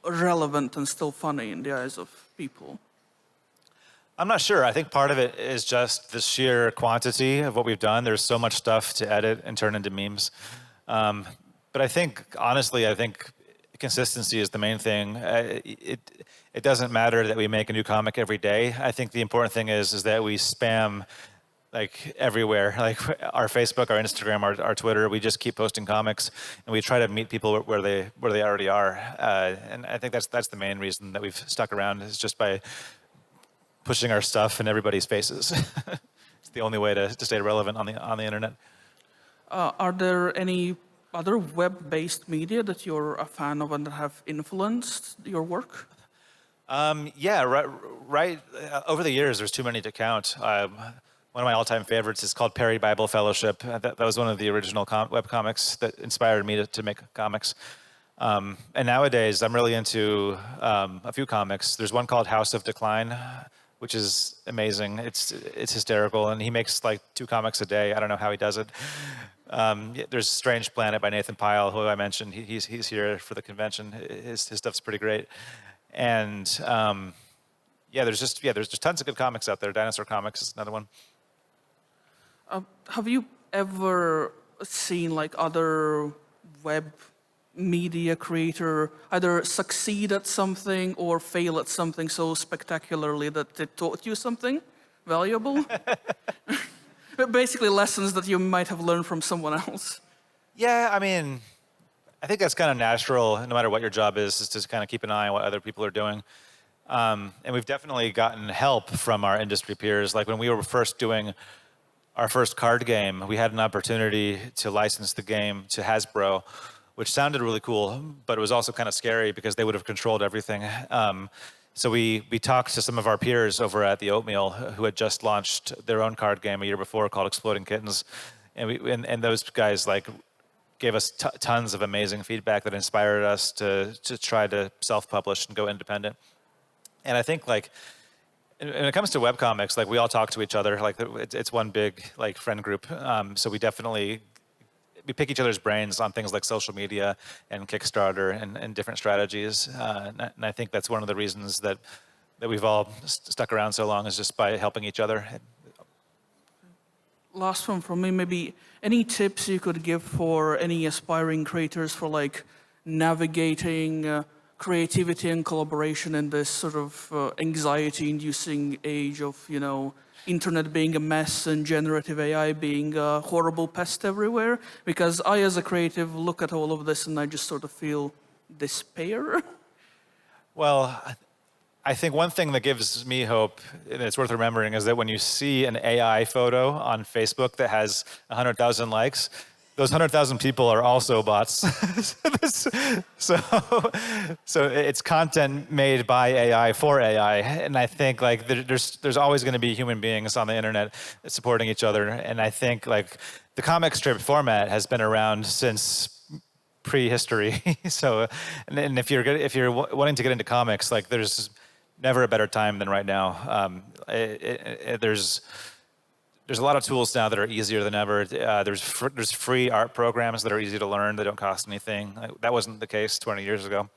relevant and still funny in the eyes of people? I'm not sure. I think part of it is just the sheer quantity of what we've done. There's so much stuff to edit and turn into memes. But I think, honestly, I think consistency is the main thing. It doesn't matter that we make a new comic every day. I think the important thing is that we spam like everywhere, like our Facebook, our Instagram, our Twitter. We just keep posting comics, and we try to meet people where they already are. And I think that's the main reason that we've stuck around, is just by pushing our stuff in everybody's faces. It's the only way to stay relevant on the internet. Are there any other web-based media that you're a fan of and that have influenced your work? Yeah, right. Over the years, there's too many to count. One of my all-time favorites is called Perry Bible Fellowship. That was one of the original web comics that inspired me to make comics. And nowadays, I'm really into a few comics. There's one called House of Decline, which is amazing. It's hysterical, and he makes like 2 comics a day. I don't know how he does it. There's Strange Planet by Nathan Pyle, who I mentioned. He's here for the convention. His stuff's pretty great. And there's just tons of good comics out there. Dinosaur Comics is another one. Have you ever seen like other web media creator either succeed at something or fail at something so spectacularly that it taught you something valuable? Basically lessons that you might have learned from someone else. Yeah, I mean, I think that's kind of natural, no matter what your job is to kind of keep an eye on what other people are doing. And we've definitely gotten help from our industry peers. Like when we were first doing our first card game, we had an opportunity to license the game to Hasbro, which sounded really cool, but it was also kind of scary because they would have controlled everything. So we talked to some of our peers over at the Oatmeal who had just launched their own card game a year before called Exploding Kittens, and those guys like gave us tons of amazing feedback that inspired us to try to self-publish and go independent. And I think like when it comes to webcomics, like we all talk to each other, like it's one big like friend group. So we pick each other's brains on things like social media and Kickstarter and different strategies. And I think that's one of the reasons that we've all stuck around so long, is just by helping each other. Last one from me, maybe any tips you could give for any aspiring creators for like navigating creativity and collaboration in this sort of anxiety-inducing age of, you know, internet being a mess and generative AI being a horrible pest everywhere? Because I, as a creative, look at all of this and I just sort of feel despair. Well, I think one thing that gives me hope, and it's worth remembering, is that when you see an AI photo on Facebook that has 100,000 likes, those 100,000 people are also bots. So it's content made by AI for AI, and I think like there's always going to be human beings on the internet supporting each other, and I think like the comic strip format has been around since prehistory. So, and if you're wanting to get into comics, like there's never a better time than right now. There's a lot of tools now that are easier than ever. There's free art programs that are easy to learn that don't cost anything. That wasn't the case 20 years ago.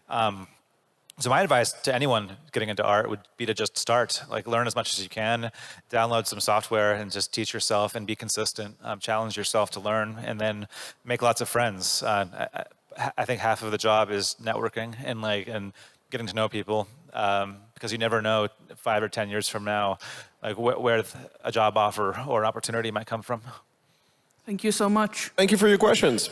So my advice to anyone getting into art would be to just start. Like learn as much as you can, download some software and just teach yourself and be consistent. Challenge yourself to learn and then make lots of friends. I think half of the job is networking and getting to know people, because you never know 5 or 10 years from now like where a job offer or opportunity might come from. Thank you so much. Thank you for your questions.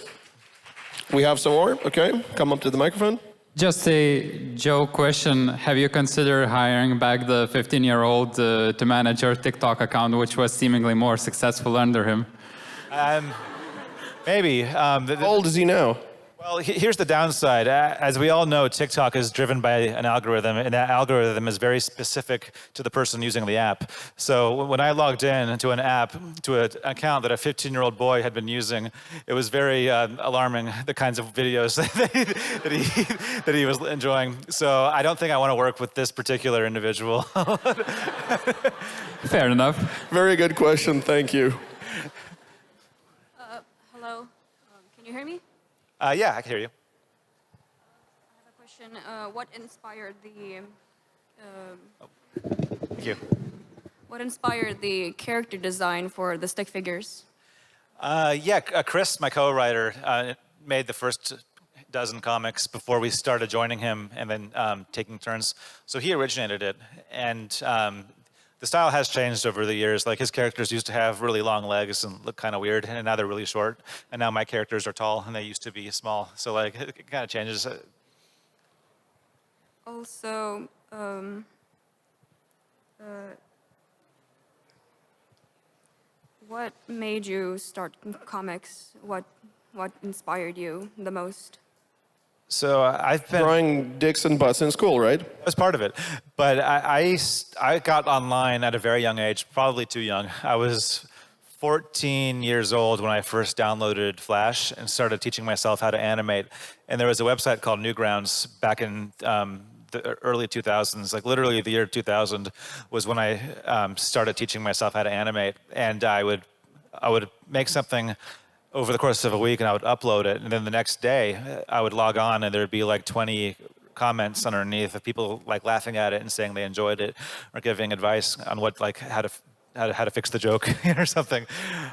We have some more. Okay, come up to the microphone. Just a joke question. Have you considered hiring back the 15-year-old to manage your TikTok account, which was seemingly more successful under him? Maybe. How old is he now? Well, here's the downside. As we all know, TikTok is driven by an algorithm, and that algorithm is very specific to the person using the app. So when I logged in to an app, to an account that a 15-year-old boy had been using, it was very alarming, the kinds of videos that he was enjoying. So I don't think I want to work with this particular individual. Fair enough. Very good question, thank you. Hello, can you hear me? Yeah, I can hear you. I have a question. What inspired the Thank you. what inspired the character design for the stick figures? Chris, my co-writer, made the first dozen comics before we started joining him and then taking turns. So he originated it, and the style has changed over the years. Like his characters used to have really long legs and look kind of weird, and now they're really short. And now my characters are tall, and they used to be small. So like it kind of changes. Also, what made you start comics? What inspired you the most? So I've been Drawing dicks and butts in school, right? That's part of it. But I got online at a very young age, probably too young. I was 14 years old when I first downloaded Flash and started teaching myself how to animate. And there was a website called Newgrounds back in the early 2000s, like literally the year 2000 was when I started teaching myself how to animate. And I would make something over the course of a week and I would upload it. And then the next day I would log on and there'd be like 20 comments underneath of people like laughing at it and saying they enjoyed it or giving advice on what like how to fix the joke or something.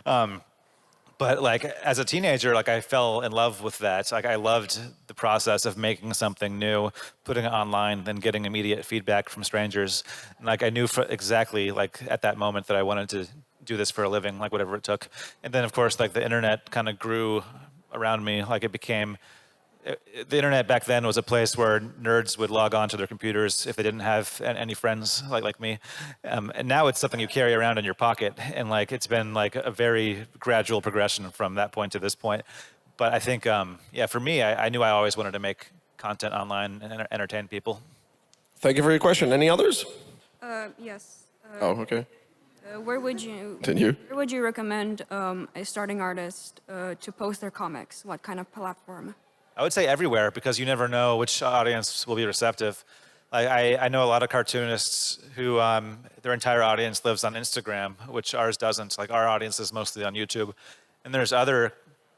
But like as a teenager, like I fell in love with that. Like I loved the process of making something new, putting it online, then getting immediate feedback from strangers. And like I knew exactly like at that moment that I wanted to do this for a living, like whatever it took. And then of course, like the internet kind of grew around me. Like it became, the internet back then was a place where nerds would log on to their computers if they didn't have any friends like me. And now it's something you carry around in your pocket. And like, it's been like a very gradual progression from that point to this point. But I think, yeah, for me, I knew I always wanted to make content online and entertain people. Thank you for your question. Any others? Yes. Oh, okay. Where would you Continue. Where would you recommend a starting artist to post their comics? What kind of platform? I would say everywhere because you never know which audience will be receptive. I know a lot of cartoonists who their entire audience lives on Instagram, which ours doesn't. Like our audience is mostly on YouTube. And there's other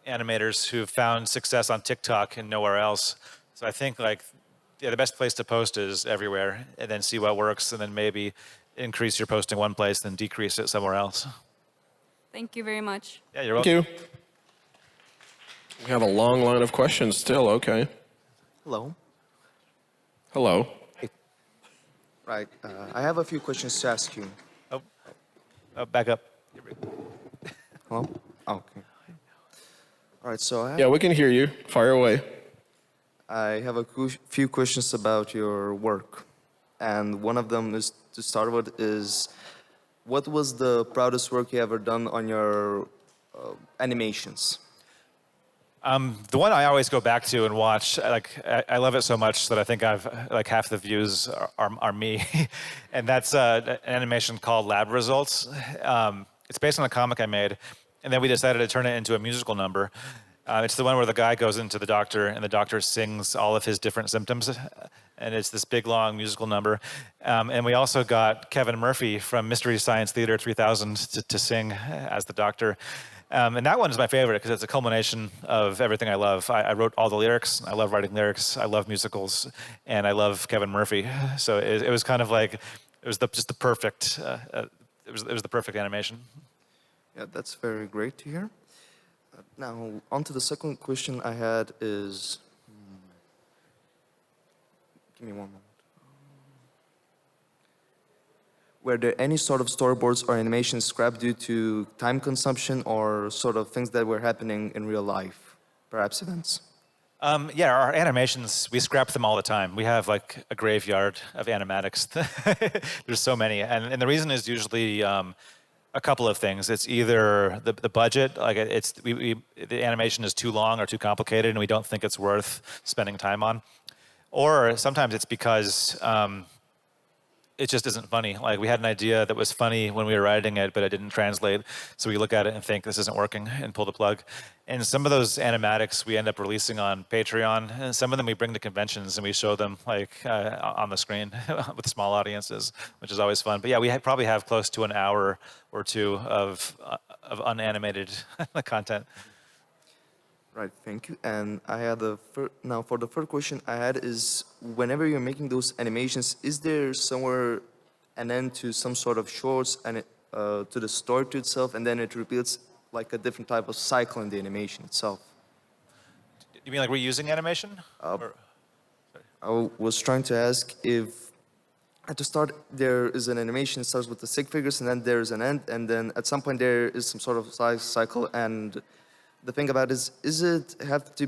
animators who've found success on TikTok and nowhere else. So I think like, yeah, the best place to post is everywhere and then see what works and then maybe increase your posting one place and decrease it somewhere else. Thank you very much. Yeah, you're welcome. Thank you. We have a long line of questions still. Okay. Hello. Hello. Right. I have a few questions to ask you. Oh, back up. Hello? Oh, okay. All right. So Yeah, we can hear you. Fire away. I have a few questions about your work. And one of them is, to start with, is what was the proudest work you ever done on your animations? The one I always go back to and watch, like I love it so much that I think I've like half the views are me, and that's an animation called Lab Results. It's based on a comic I made, and then we decided to turn it into a musical number. It's the one where the guy goes into the doctor and the doctor sings all of his different symptoms, and it's this big long musical number. And we also got Kevin Murphy from Mystery Science Theater 3000 to sing as the doctor. And that one is my favorite because it's a culmination of everything I love. I wrote all the lyrics. I love writing lyrics. I love musicals, and I love Kevin Murphy. So it was kind of like it was just the perfect. It was the perfect animation. Yeah, that's very great to hear. Now, on to the second question I had is... Give me one moment. Were there any sort of storyboards or animations scrapped due to time consumption or sort of things that were happening in real life, perhaps events? Yeah, our animations, we scrap them all the time. We have like a graveyard of animatics. There's so many. And the reason is usually a couple of things. It's either the budget, like the animation is too long or too complicated, and we don't think it's worth spending time on, or sometimes it's because it just isn't funny. Like we had an idea that was funny when we were writing it, but it didn't translate. So we look at it and think this isn't working and pull the plug. And some of those animatics we end up releasing on Patreon. And some of them we bring to conventions and we show them like on the screen with small audiences, which is always fun. But yeah, we probably have close to an hour or two of unanimated content. Right, thank you. And I had now for the first question I had is, whenever you're making those animations, is there somewhere an end to some sort of shorts and to the story to itself, and then it repeats like a different type of cycle in the animation itself? You mean like reusing animation? I was trying to ask if at the start there is an animation that starts with the stick figures, and then there's an end, and then at some point there is some sort of cycle, and the thing about it is it have to,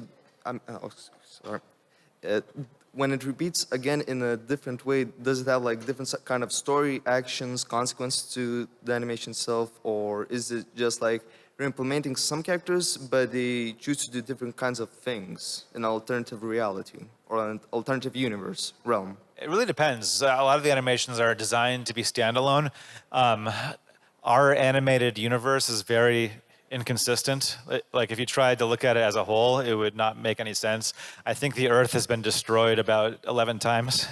when it repeats again in a different way, does it have like different kind of story, actions, consequences to the animation itself, or is it just like you're implementing some characters, but they choose to do different kinds of things in an alternative reality or an alternative universe realm? It really depends. A lot of the animations are designed to be standalone. Our animated universe is very inconsistent. Like if you tried to look at it as a whole, it would not make any sense. I think the Earth has been destroyed about 11 times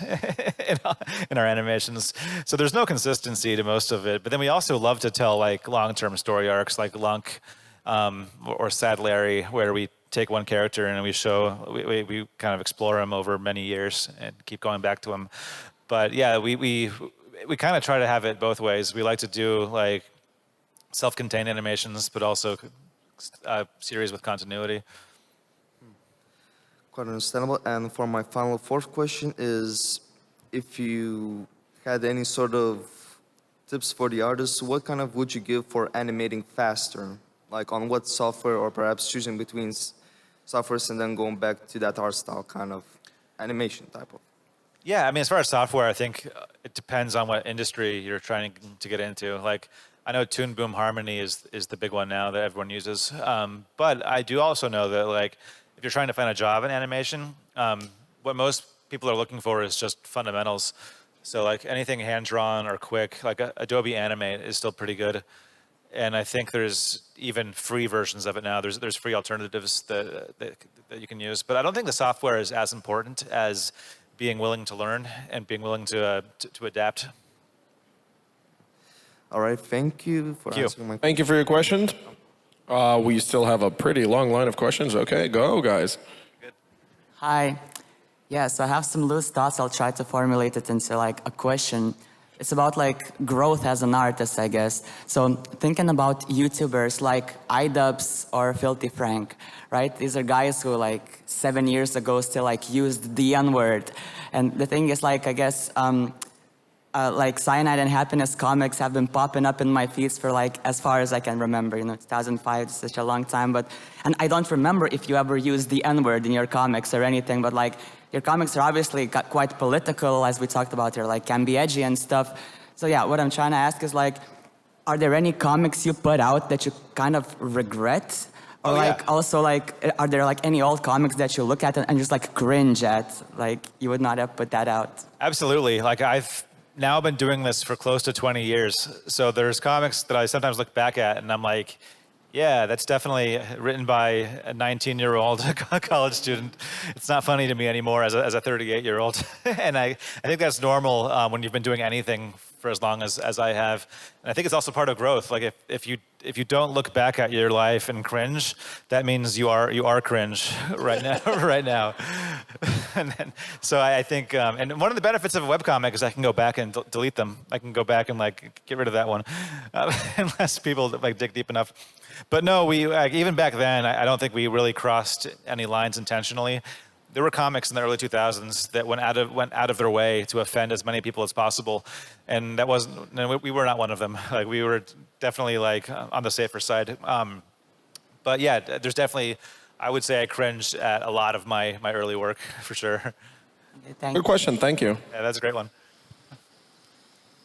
in our animations. So there's no consistency to most of it. But then we also love to tell like long-term story arcs like Lunk or Sad Larry, where we take one character and we kind of explore him over many years and keep going back to him. But yeah, we kind of try to have it both ways. We like to do like self-contained animations, but also a series with continuity. Quite understandable. And for my final fourth question is, if you had any sort of tips for the artists, what kind of would you give for animating faster? Like on what software, or perhaps choosing between softwares and then going back to that art style kind of animation type of? Yeah, I mean, as far as software, I think it depends on what industry you're trying to get into. Like, I know Toon Boom Harmony is the big one now that everyone uses. But I do also know that like if you're trying to find a job in animation, what most people are looking for is just fundamentals. So like anything hand-drawn or quick, like Adobe Animate is still pretty good. And I think there's even free versions of it now. There's free alternatives that you can use. But I don't think the software is as important as being willing to learn and being willing to adapt. All right, thank you for answering my question. Thank you for your questions. We still have a pretty long line of questions. Okay, go, guys. Good. Hi. Yeah, so I have some loose thoughts. I'll try to formulate it into like a question. It's about like growth as an artist, I guess. So thinking about YouTubers like iDubbbz or Filthy Frank, right? These are guys who like 7 years ago still like used the N-word. And the thing is like, I guess, like Cyanide Happiness comics have been popping up in my feeds for like as far as I can remember, 2005 is such a long time, and I don't remember if you ever used the N-word in your comics or anything, but like your comics are obviously quite political, as we talked about here, like can be edgy and stuff. So yeah, what I'm trying to ask is like, are there any comics you put out that you kind of regret? Or also like, are there like any old comics that you look at and just like cringe at, like you would not have put that out? Absolutely, like I've now been doing this for close to 20 years. So there's comics that I sometimes look back at and I'm like, yeah, that's definitely written by a 19-year-old college student. It's not funny to me anymore as a 38-year-old. And I think that's normal when you've been doing anything for as long as I have. And I think it's also part of growth. Like if you don't look back at your life and cringe, that means you are cringe right now. right now. And then, so I think, and one of the benefits of a webcomic is I can go back and delete them. I can go back and like get rid of that one, unless people like dig deep enough. But no, we even back then, I don't think we really crossed any lines intentionally. There were comics in the early 2000s that went out of their way to offend as many people as possible, and that wasn't. We were not one of them. Like we were definitely like on the safer side. But yeah, there's definitely. I would say I cringed at a lot of my early work for sure. Thank Good question. Thank you. Yeah, that's a great one.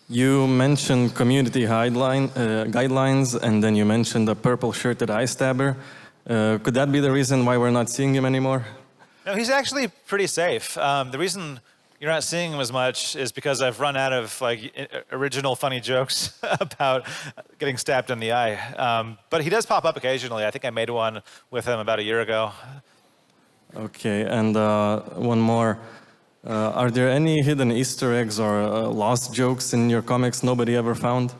You mentioned community guidelines, and then you mentioned the purple-shirted eye stabber. Could that be the reason why we're not seeing him anymore? No, he's actually pretty safe. The reason you're not seeing him as much is because I've run out of original funny jokes about getting stabbed in the eye. But he does pop up occasionally. I think I made one with him about a year ago. Okay, and one more. Are there any hidden Easter eggs or lost jokes in your comics nobody ever found?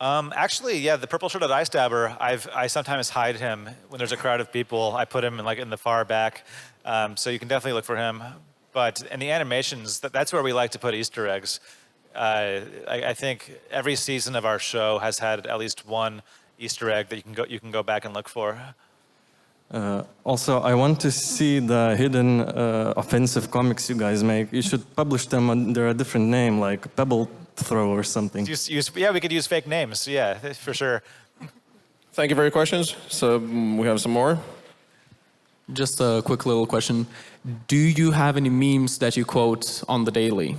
Actually, yeah, the purple-shirted eye stabber, I sometimes hide him when there's a crowd of people. I put him in the far back, so you can definitely look for him. But in the animations, that's where we like to put Easter eggs. I think every season of our show has had at least one Easter egg that you can go back and look for. Also, I want to see the hidden offensive comics you guys make. You should publish them under a different name, like Pebble Throw or something. Yeah, we could use fake names. Yeah, for sure. Thank you for your questions. So we have some more. Just a quick little question. Do you have any memes that you quote on the daily?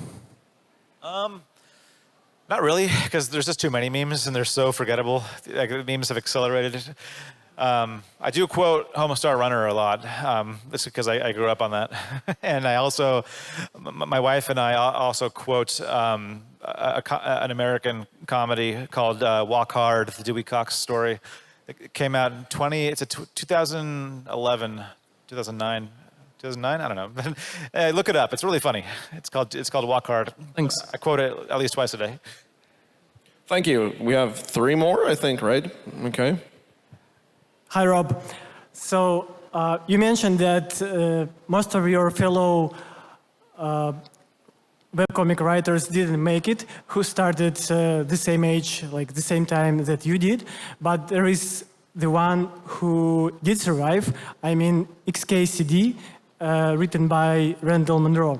Not really, because there's just too many memes and they're so forgettable. Like, the memes have accelerated. I do quote Homostar Runner a lot. That's because I grew up on that. And I also, my wife and I also quote an American comedy called Walk Hard, the Dewey Cox story. It came out in 2011, 2009. 2009? I don't know. Look it up. It's really funny. It's called Walk Hard. Thanks. I quote it at least twice a day. Thank you. We have 3 more, I think, right? Okay. Hi, Rob. So you mentioned that most of your fellow webcomic writers didn't make it, who started the same age, like the same time that you did. But there is the one who did survive. I mean, XKCD, written by Randall Monroe.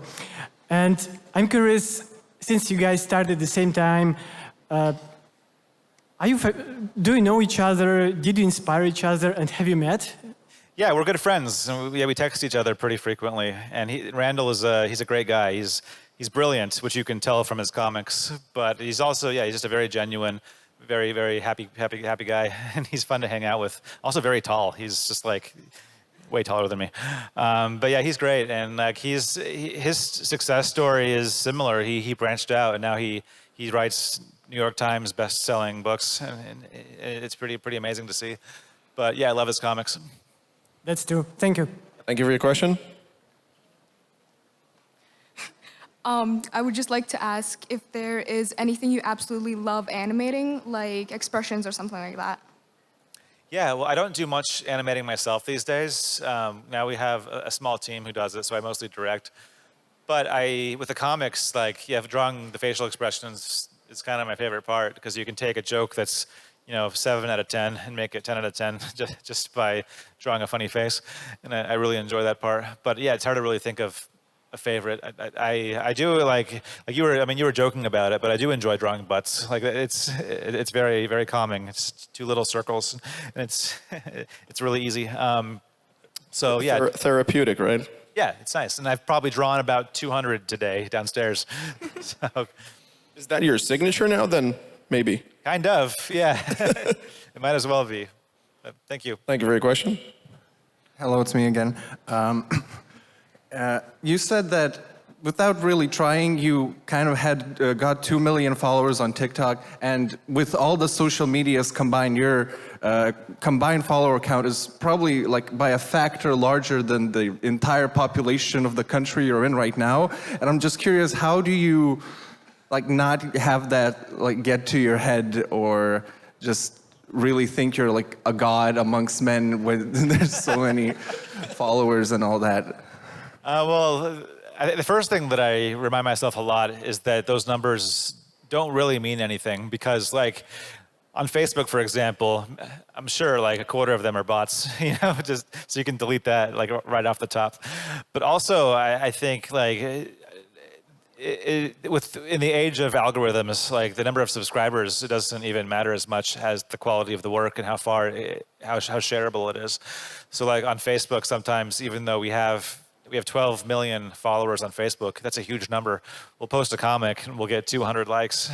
And I'm curious, since you guys started at the same time, do you know each other? Did you inspire each other? And have you met? Yeah, we're good friends. We text each other pretty frequently. And Randall is he's a great guy. He's brilliant, which you can tell from his comics. But he's also, he's just a very genuine, very, very happy guy. And he's fun to hang out with. Also very tall. He's just like way taller than me. But yeah, he's great. And his success story is similar. He branched out and now he writes New York Times best-selling books. And it's pretty amazing to see. But yeah, I love his comics. That's true. Thank you. Thank you for your question. I would just like to ask if there is anything you absolutely love animating, like expressions or something like that. Yeah, well, I don't do much animating myself these days. Now we have a small team who does it, so I mostly direct. But with the comics, drawing the facial expressions is kind of my favorite part, because you can take a joke that's 7 out of 10 and make it 10 out of 10 just by drawing a funny face. And I really enjoy that part. But yeah, it's hard to really think of a favorite. I do you were joking about it, but I do enjoy drawing butts. It's very, very calming. It's 2 little circles and it's really easy. So yeah. Therapeutic, right? Yeah, it's nice. And I've probably drawn about 200 today downstairs. So, is that your signature now then? Maybe. Kind of, yeah. It might as well be. But thank you. Thank you for your question. Hello, it's me again. You said that without really trying, you kind of had got 2 million followers on TikTok, and with all the social medias combined, your combined follower count is probably by a factor larger than the entire population of the country you're in right now. And I'm just curious, how do you not have that get to your head, or just really think you're a god amongst men when there's so many followers and all that? Well, the first thing that I remind myself a lot is that those numbers don't really mean anything, because on Facebook, for example, I'm sure a quarter of them are bots, just so you can delete that right off the top. But also, I think in the age of algorithms, the number of subscribers, it doesn't even matter as much as the quality of the work and how shareable it is. So on Facebook, sometimes, even though we have we have 12 million followers on Facebook. That's a huge number. We'll post a comic and we'll get 200 likes.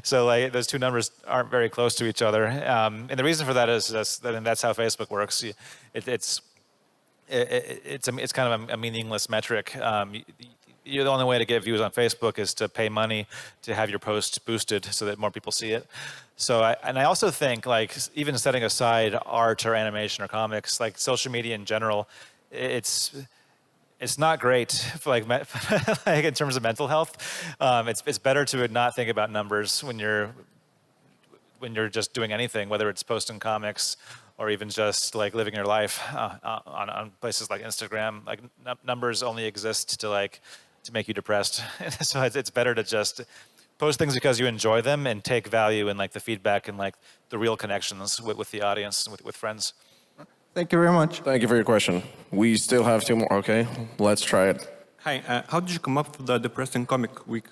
so like those two numbers aren't very close to each other. And the reason for that is that's how Facebook works. It's kind of a meaningless metric. The only way to get views on Facebook is to pay money to have your post boosted so that more people see it. So, I also think, like, even setting aside art or animation or comics, like social media in general, it's not great for like in terms of mental health. It's better to not think about numbers when you're just doing anything, whether it's posting comics or even just like living your life on places like Instagram. Like numbers only exist to make you depressed. So it's better to just post things because you enjoy them and take value in like the feedback and like the real connections with the audience and with friends. Thank you very much. Thank you for your question. We still have two more. Okay, let's try it. Hi, how did you come up with the Depressing Comic Week?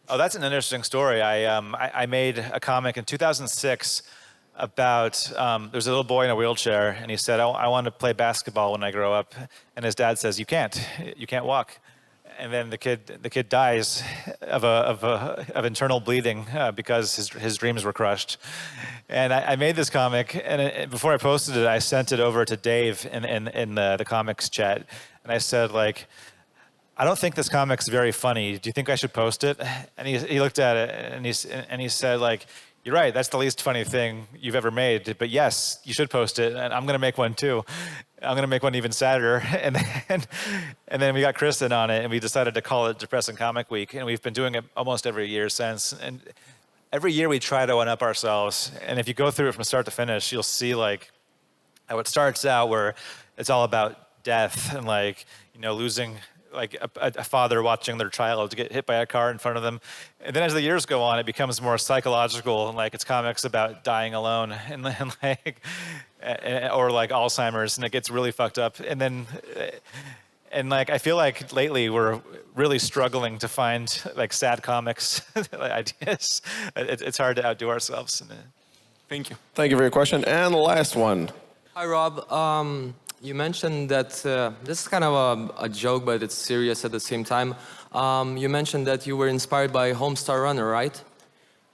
Oh, that's an interesting story. I made a comic in 2006 about, there's a little boy in a wheelchair and he said, I want to play basketball when I grow up. And his dad says, you can't walk. And then the kid dies of internal bleeding because his dreams were crushed. And I made this comic, and before I posted it, I sent it over to Dave in the comics chat, and I said like, I don't think this comic's very funny. Do you think I should post it? And he looked at it and he said like, you're right, that's the least funny thing you've ever made, but yes, you should post it, and I'm gonna make one too. I'm gonna make one even sadder. And then we got Kristen on it, and we decided to call it Depressing Comic Week, and we've been doing it almost every year since. And every year we try to one-up ourselves, and if you go through it from start to finish, you'll see like how it starts out where it's all about death and like, you know, losing like a father watching their child get hit by a car in front of them. And then as the years go on, it becomes more psychological, and like it's comics about dying alone and like, or like Alzheimer's, and it gets really fucked up. And then, and like, I feel like lately we're really struggling to find like sad comics ideas. It's hard to outdo ourselves. Thank you. Thank you for your question. And the last one. Hi, Rob. You mentioned that, this is kind of a joke, but it's serious at the same time. You mentioned that you were inspired by Homestar Runner, right?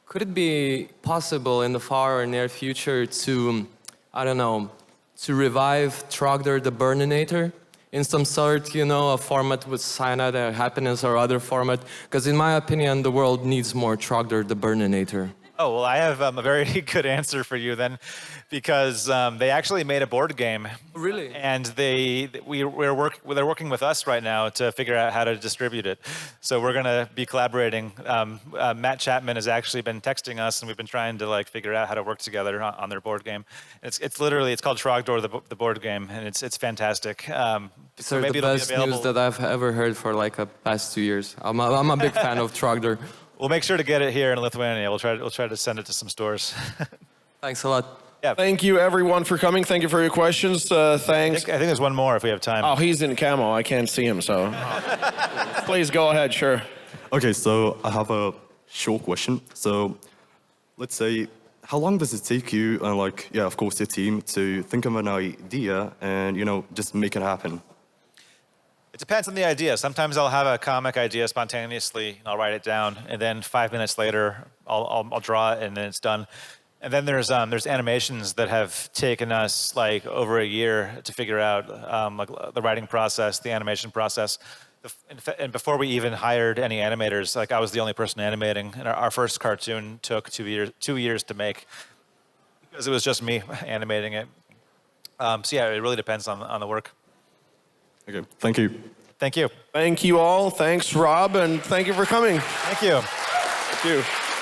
Could it be possible in the far or near future to, I don't know, to revive Trogdor the Burninator in some sort, you know, a format with Cyanide Happiness or other format? Because in my opinion, the world needs more Trogdor the Burninator. Oh, well, I have a very good answer for you then, because they actually made a board game. Really? And they're working with us right now to figure out how to distribute it. So we're going to be collaborating. Matt Chapman has actually been texting us, and we've been trying to like figure out how to work together on their board game. It's called Trogdor the board game, and it's fantastic. So maybe the best news that I've ever heard for like the past 2 years. I'm a big fan of Trogdor. We'll make sure to get it here in Lithuania. We'll try to send it to some stores. Thanks a lot. Yeah. Thank you, everyone, for coming. Thank you for your questions. Thanks. I think there's one more if we have time. Oh, he's in camo. I can't see him, so please go ahead. Sure. Okay, so I have a short question. So let's say, how long does it take you, and like, yeah, of course, your team, to think of an idea and, you know, just make it happen? It depends on the idea. Sometimes I'll have a comic idea spontaneously, and I'll write it down, and then 5 minutes later, I'll draw it, and then it's done. And then there's animations that have taken us like over a year to figure out, like the writing process, the animation process. And before we even hired any animators, like I was the only person animating, and our first cartoon took 2 years to make, because it was just me animating it. So yeah, it really depends on the work. Okay, thank you. Thank you. Thank you all. Thanks, Rob, and thank you for coming. Thank you. Thank you.